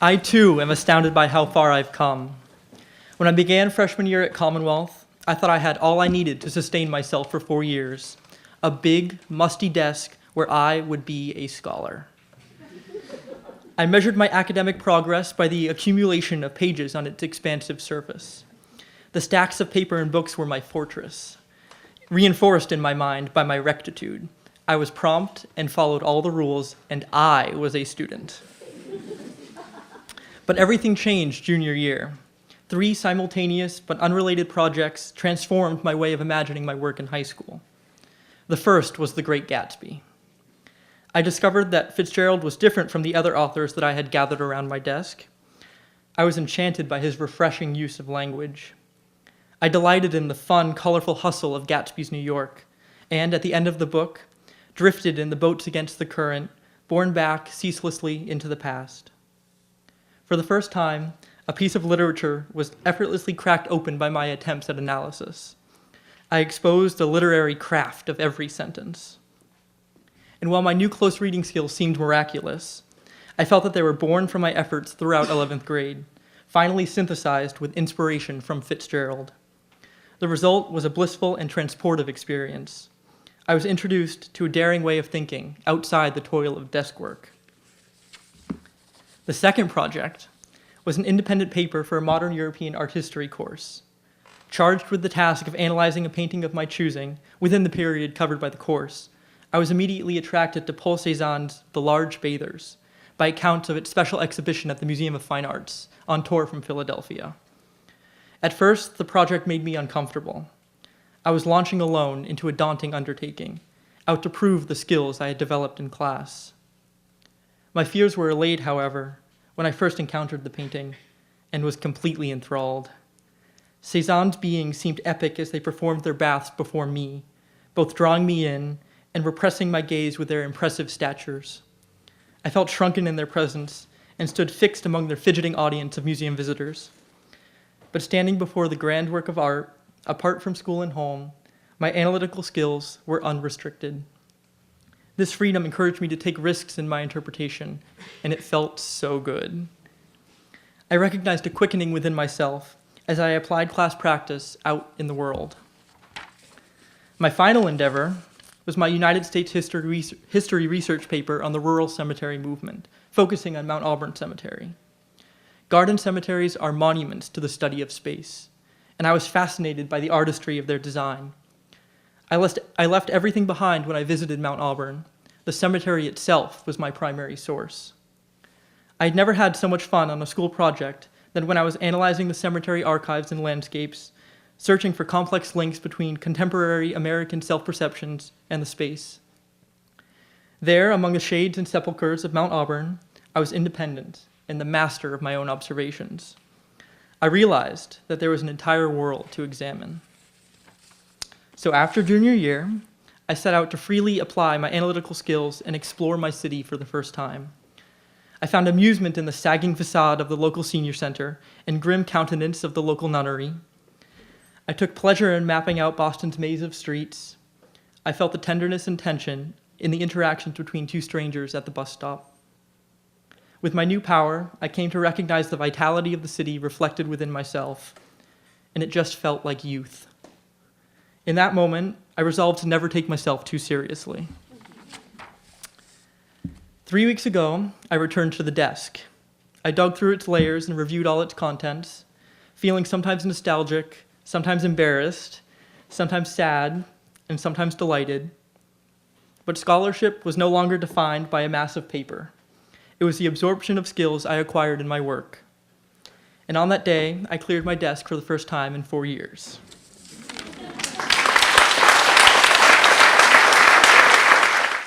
I too am astounded by how far I've come. When I began freshman year at Commonwealth, I thought I had all I needed to sustain myself for 4 years, a big, musty desk where I would be a scholar. I measured my academic progress by the accumulation of pages on its expansive surface. The stacks of paper and books were my fortress, reinforced in my mind by my rectitude. I was prompt and followed all the rules, and I was a student. But everything changed junior year. 3 simultaneous but unrelated projects transformed my way of imagining my work in high school. The first was The Great Gatsby. I discovered that Fitzgerald was different from the other authors that I had gathered around my desk. I was enchanted by his refreshing use of language. I delighted in the fun, colorful hustle of Gatsby's New York, and at the end of the book, drifted in the boats against the current, borne back ceaselessly into the past. For the first time, a piece of literature was effortlessly cracked open by my attempts at analysis. I exposed the literary craft of every sentence. And while my new close reading skills seemed miraculous, I felt that they were born from my efforts throughout 11th grade, finally synthesized with inspiration from Fitzgerald. The result was a blissful and transportive experience. I was introduced to a daring way of thinking outside the toil of desk work. The second project was an independent paper for a modern European art history course. Charged with the task of analyzing a painting of my choosing within the period covered by the course, I was immediately attracted to Paul Cezanne's The Large Bathers by account of its special exhibition at the Museum of Fine Arts on tour from Philadelphia. At first, the project made me uncomfortable. I was launching alone into a daunting undertaking, out to prove the skills I had developed in class. My fears were allayed, however, when I first encountered the painting and was completely enthralled. Cezanne's beings seemed epic as they performed their baths before me, both drawing me in and repressing my gaze with their impressive statures. I felt shrunken in their presence and stood fixed among their fidgeting audience of museum visitors. But standing before the grand work of art, apart from school and home, my analytical skills were unrestricted. This freedom encouraged me to take risks in my interpretation, and it felt so good. I recognized a quickening within myself as I applied class practice out in the world. My final endeavor was my United States history research paper on the rural cemetery movement, focusing on Mount Auburn Cemetery. Garden cemeteries are monuments to the study of space, and I was fascinated by the artistry of their design. I left everything behind when I visited Mount Auburn. The cemetery itself was my primary source. I had never had so much fun on a school project than when I was analyzing the cemetery archives and landscapes, searching for complex links between contemporary American self-perceptions and the space. There, among the shades and sepulchres of Mount Auburn, I was independent and the master of my own observations. I realized that there was an entire world to examine. So after junior year, I set out to freely apply my analytical skills and explore my city for the first time. I found amusement in the sagging facade of the local senior center and grim countenance of the local nunnery. I took pleasure in mapping out Boston's maze of streets. I felt the tenderness and tension in the interactions between 2 strangers at the bus stop. With my new power, I came to recognize the vitality of the city reflected within myself, and it just felt like youth. In that moment, I resolved to never take myself too seriously. 3 weeks ago, I returned to the desk. I dug through its layers and reviewed all its contents, feeling sometimes nostalgic, sometimes embarrassed, sometimes sad, and sometimes delighted. But scholarship was no longer defined by a mass of paper. It was the absorption of skills I acquired in my work. And on that day, I cleared my desk for the first time in 4 years.